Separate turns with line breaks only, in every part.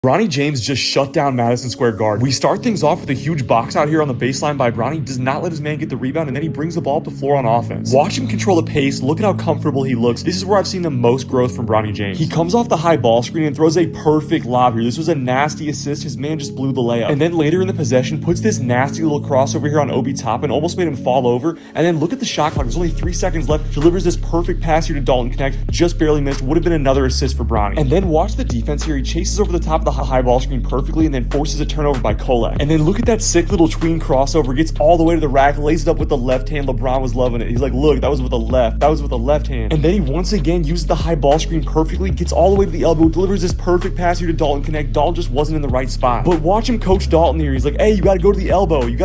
Bronny James just shut down Madison Square Garden. We start things off with a huge box out here on the baseline by Bronny. Does not let his man get the rebound, and then he brings the ball up the floor on offense. Watch him control the pace. Look at how comfortable he looks. This is where I've seen the most growth from Bronny James. He comes off the high ball screen and throws a perfect lob here. This was a nasty assist. His man just blew the layup. And then later in the possession, puts this nasty little crossover here on Obi Toppin, almost made him fall over. And then look at the shot clock. There's only 3 seconds left. Delivers this perfect pass here to Dalton Connect. Just barely missed. Would have been another assist for Bronny. And then watch the defense here. He chases over the top of the high ball screen perfectly and then forces a turnover by Kolek. And then look at that sick little tween crossover, gets all the way to the rack, lays it up with the left hand. LeBron was loving it. He's like, look, that was with the left hand. And then he once again uses the high ball screen perfectly, gets all the way to the elbow, delivers this perfect pass here to Dalton Connect. Dalton just wasn't in the right spot. But watch him coach Dalton here. He's like, hey, you gotta go to the elbow. You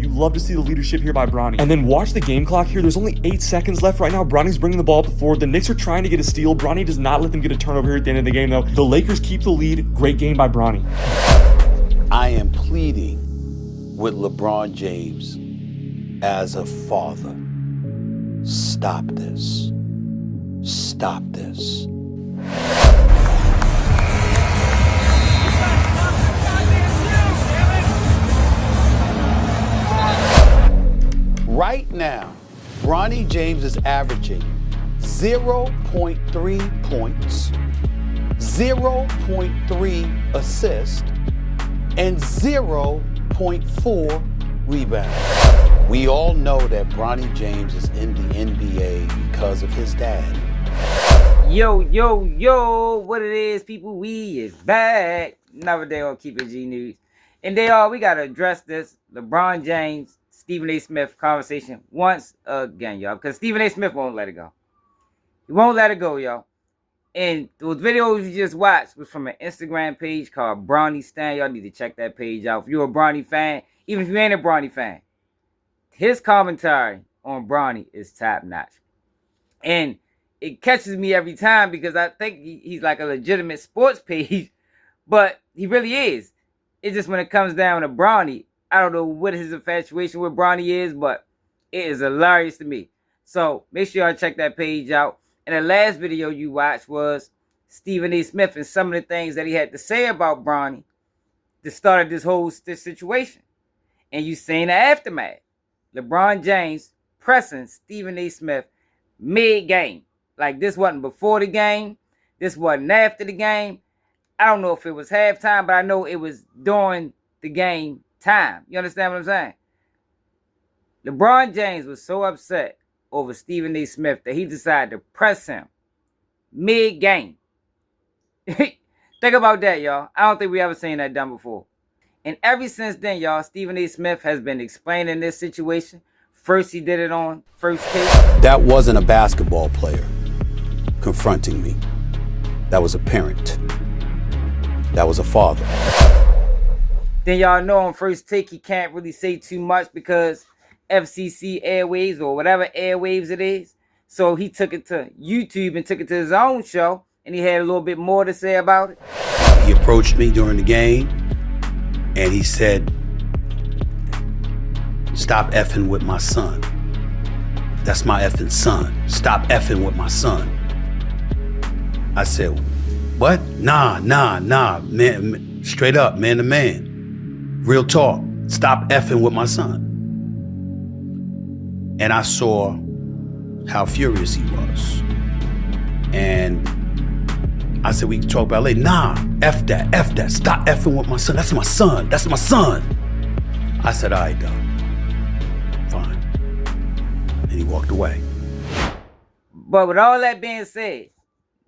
love to see the leadership here by Bronny. And then watch the game clock here. There's only 8 seconds left right now. Bronny's bringing the ball up the floor. The Knicks are trying to get a steal. Bronny does not let them get a turnover here at the end of the game though. The Lakers keep the lead. Great game by Bronny.
I am pleading with LeBron James as a father. Stop this. Stop this. Right now, Bronny James is averaging 0.3 points, 0.3 assists, and 0.4 rebounds. We all know that Bronny James is in the NBA because of his dad.
Yo, what it is, people? We is back. Another day on Keep It G News. And we got to address this LeBron James, Stephen A. Smith conversation once again, y'all. Because Stephen A. Smith won't let it go. He won't let it go, y'all. And those videos you just watched was from an Instagram page called Bronny Stan. Y'all need to check that page out. If you're a Bronny fan, even if you ain't a Bronny fan, his commentary on Bronny is top notch. And it catches me every time because I think he's like a legitimate sports page, but he really is. It's just when it comes down to Bronny, I don't know what his infatuation with Bronny is, but it is hilarious to me. So make sure y'all check that page out. And the last video you watched was Stephen A. Smith and some of the things that he had to say about Bronny that started this whole situation. And you seen the aftermath. LeBron James pressing Stephen A. Smith mid-game. Like this wasn't before the game. This wasn't after the game. I don't know if it was halftime, but I know it was during the game time. You understand what I'm saying? LeBron James was so upset over Stephen A. Smith that he decided to press him mid-game. Think about that, y'all. I don't think we ever seen that done before. And ever since then, y'all, Stephen A. Smith has been explaining this situation. First, he did it on First Take.
That wasn't a basketball player confronting me. That was a parent. That was a father.
Then y'all know on First Take, he can't really say too much because FCC airwaves or whatever airwaves it is. So he took it to YouTube and took it to his own show, and he had a little bit more to say about it.
He approached me during the game and he said, stop effing with my son. That's my effing son. Stop effing with my son. I said, what? Nah, man, straight up, man to man. Real talk. Stop effing with my son. And I saw how furious he was. And I said, we can talk about it later. Nah, F that. Stop effing with my son. That's my son. I said, all right, dog. Fine. And he walked away.
But with all that being said,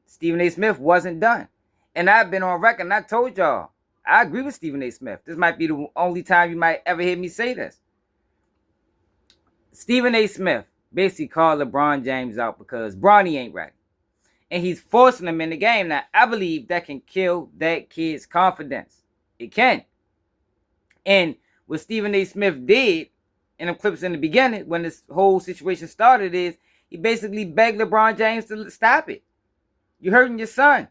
Stephen A. Smith wasn't done. And I've been on record and I told y'all, I agree with Stephen A. Smith. This might be the only time you might ever hear me say this. Stephen A. Smith basically called LeBron James out because Bronny ain't ready. And he's forcing him in the game. Now, I believe that can kill that kid's confidence. It can. And what Stephen A. Smith did in the clips in the beginning, when this whole situation started, is he basically begged LeBron James to stop it. You're hurting your son.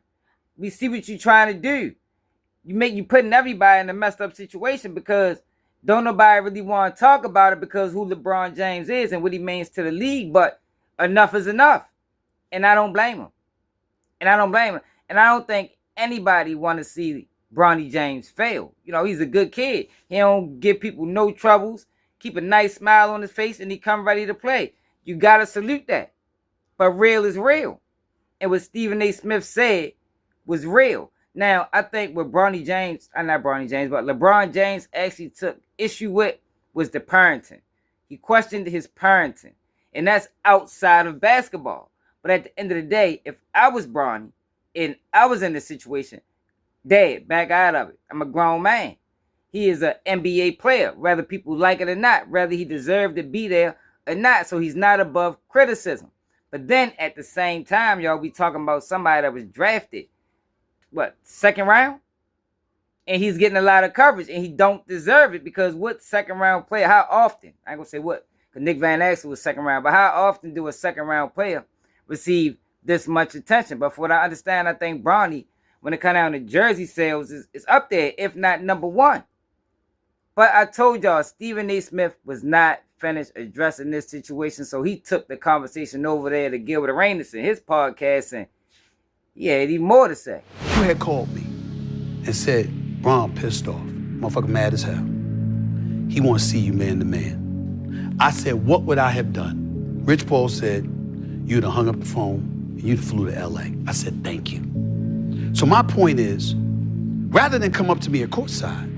We see what you're trying to do. You putting everybody in a messed up situation because don't nobody really want to talk about it because who LeBron James is and what he means to the league. But enough is enough. And I don't blame him. And I don't think anybody want to see Bronny James failed. You know, he's a good kid. He don't give people no troubles, keep a nice smile on his face, and he come ready to play. You gotta salute that. But real is real. And what Stephen A. Smith said was real. Now, I think what Bronny James, not Bronny James, but LeBron James actually took issue with was the parenting. He questioned his parenting. And that's outside of basketball. But at the end of the day, if I was Bronny and I was in this situation, Dad, back out of it. I'm a grown man. He is an NBA player, whether people like it or not, whether he deserved to be there or not. So he's not above criticism. But then at the same time, y'all, we talking about somebody that was drafted, second round? And he's getting a lot of coverage, and he don't deserve it because what second round player, how often, I ain't gonna say what, because Nick Van Exel was second round, but how often do a second round player receive this much attention? But for what I understand, I think Bronny, when it comes down to jersey sales, is up there, if not number one. But I told y'all, Stephen A. Smith was not finished addressing this situation, so he took the conversation over there to Gilbert Arenas in his podcast, and he had even more to say.
You had called me and said, Bron pissed off. Motherfucker mad as hell. He want to see you man to man. I said, what would I have done? Rich Paul said, you'd have hung up the phone and you'd have flew to LA. I said, thank you. So my point is, rather than come up to me at courtside,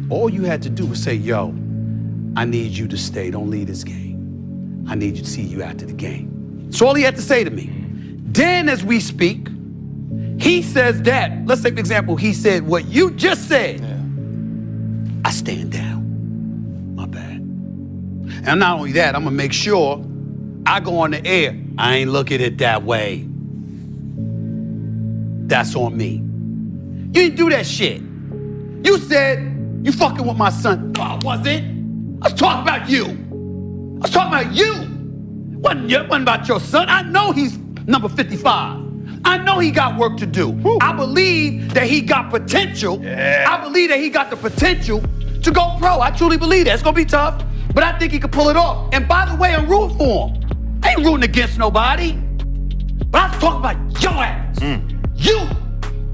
all you had to do was say, yo, I need you to stay. Don't leave this game. I need you to see you after the game. That's all he had to say to me. Then as we speak, he says that. Let's take an example. He said what you just said. Yeah. I stand down. My bad. And not only that, I'm going to make sure I go on the air. I ain't look at it that way. That's on me. You didn't do that shit. You said you fucking with my son. No, I wasn't. I was talking about you. I was talking about you. Wasn't about your son. I know he's number 55. I know he got work to do. Woo. I believe that he got potential. Yeah. I believe that he got the potential to go pro. I truly believe that. It's gonna be tough, but I think he can pull it off. And by the way, I'm rooting for him. I ain't rooting against nobody. But I was talking about your ass.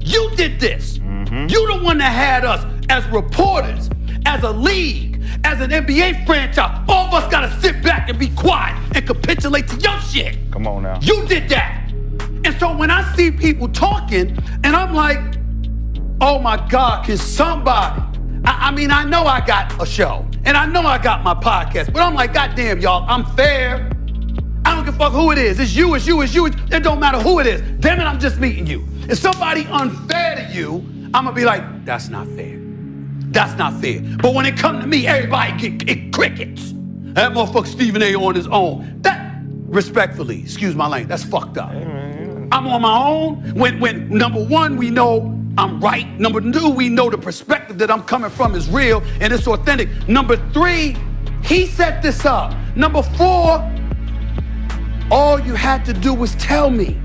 You did this. Mm-hmm. You the one that had us as reporters, as a league, as an NBA franchise. All of us gotta sit back and be quiet and capitulate to your shit.
Come on now.
You did that. And so when I see people talking, and I'm like, oh my God, can somebody? I mean, I know I got a show, and I know I got my podcast, but I'm like, goddamn, y'all, I'm fair. I don't give a fuck who it is. It's you, it's you, it's you. It don't matter who it is. Damn it, I'm just meeting you. If somebody unfair to you, I'm gonna be like, that's not fair. That's not fair. But when it come to me, everybody get crickets. That motherfucker Stephen A. on his own. That, respectfully, excuse my language, that's fucked up. I'm on my own. When number one, we know I'm right. Number two, we know the perspective that I'm coming from is real and it's authentic. Number three, he set this up. Number four, all you had to do was tell me.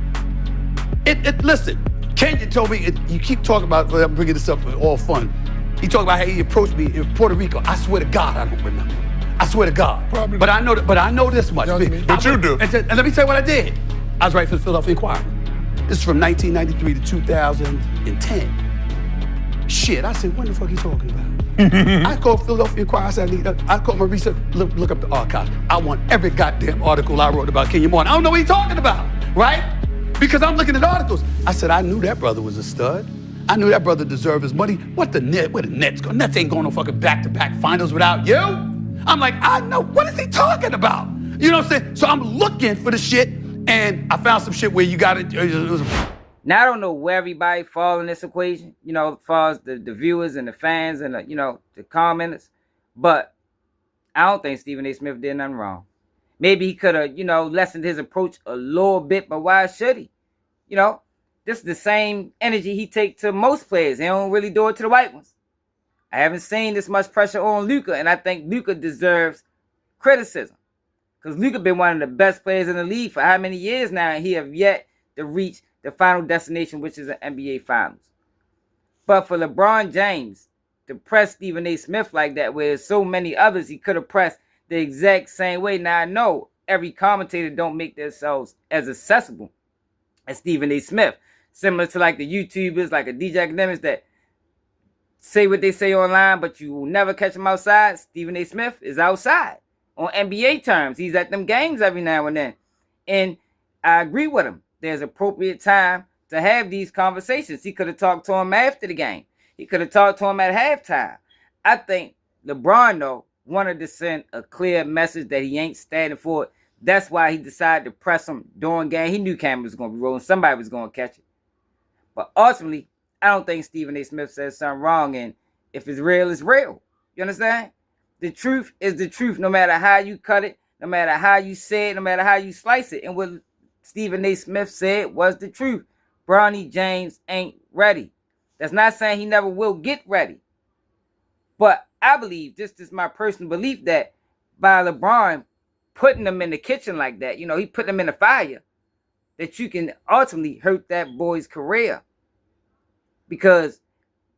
Listen, Kenya told me, you keep talking about, I'm bringing this up for all fun. He talked about how he approached me in Puerto Rico. I swear to God, I don't remember. I swear to God. Probably. But I know this much.
But you do.
And let me tell you what I did. I was writing for the Philadelphia Inquirer. This is from 1993 to 2010. Shit, I said, what the fuck he talking about? I called Philadelphia Inquirer. I said, I called my research, look up the archives. I want every goddamn article I wrote about Kenya Moore. I don't know what he's talking about, right? Because I'm looking at articles. I said, I knew that brother was a stud. I knew that brother deserved his money. Where the Nets go? Nets ain't going no fucking back-to-back finals without you. I'm like, I know, what is he talking about? You know what I'm saying? So I'm looking for the shit. And I found some shit where you got it.
Now, I don't know where everybody fall in this equation, you know, as far as the viewers and the fans and, the commenters. But I don't think Stephen A. Smith did nothing wrong. Maybe he could have, lessened his approach a little bit, but why should he? This is the same energy he takes to most players. He don't really do it to the white ones. I haven't seen this much pressure on Luka, and I think Luka deserves criticism. Because Luka been one of the best players in the league for how many years now, and he have yet to reach the final destination, which is an NBA Finals. But for LeBron James to press Stephen A. Smith like that, where there's so many others he could have pressed the exact same way. Now, I know every commentator don't make themselves as accessible as Stephen A. Smith. Similar to like the YouTubers, like a DJ Academics, that say what they say online, but you will never catch him outside. Stephen A. Smith is outside. On NBA terms, he's at them games every now and then. And I agree with him. There's appropriate time to have these conversations. He could have talked to him after the game. He could have talked to him at halftime. I think LeBron, though, wanted to send a clear message that he ain't standing for it. That's why he decided to press him during game. He knew camera was going to be rolling. Somebody was going to catch it. But ultimately, I don't think Stephen A. Smith said something wrong. And if it's real, it's real. You understand? The truth is the truth, no matter how you cut it, no matter how you say it, no matter how you slice it. And what Stephen A. Smith said was the truth. Bronny James ain't ready. That's not saying he never will get ready. But I believe, this is my personal belief, that by LeBron putting them in the kitchen like that, he put them in the fire, that you can ultimately hurt that boy's career. Because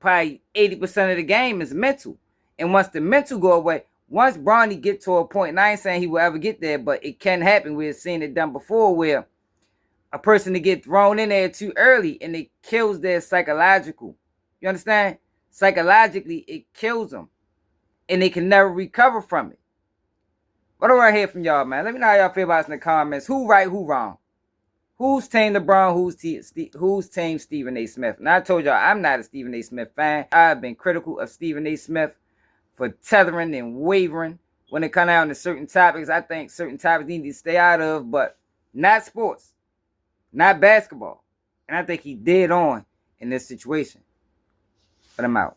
probably 80% of the game is mental. And once the mental go away, once Bronny get to a point, and I ain't saying he will ever get there, but it can happen. We've seen it done before, where a person to get thrown in there too early and it kills their psychological. You understand? Psychologically, it kills them. And they can never recover from it. What do I hear from y'all, man? Let me know how y'all feel about it in the comments. Who right, who wrong? Who's team LeBron? Who's team Stephen A. Smith? And I told y'all, I'm not a Stephen A. Smith fan. I've been critical of Stephen A. Smith for tethering and wavering when it comes down to certain topics. I think certain topics need to stay out of, but not sports, not basketball. And I think he dead on in this situation. But I'm out.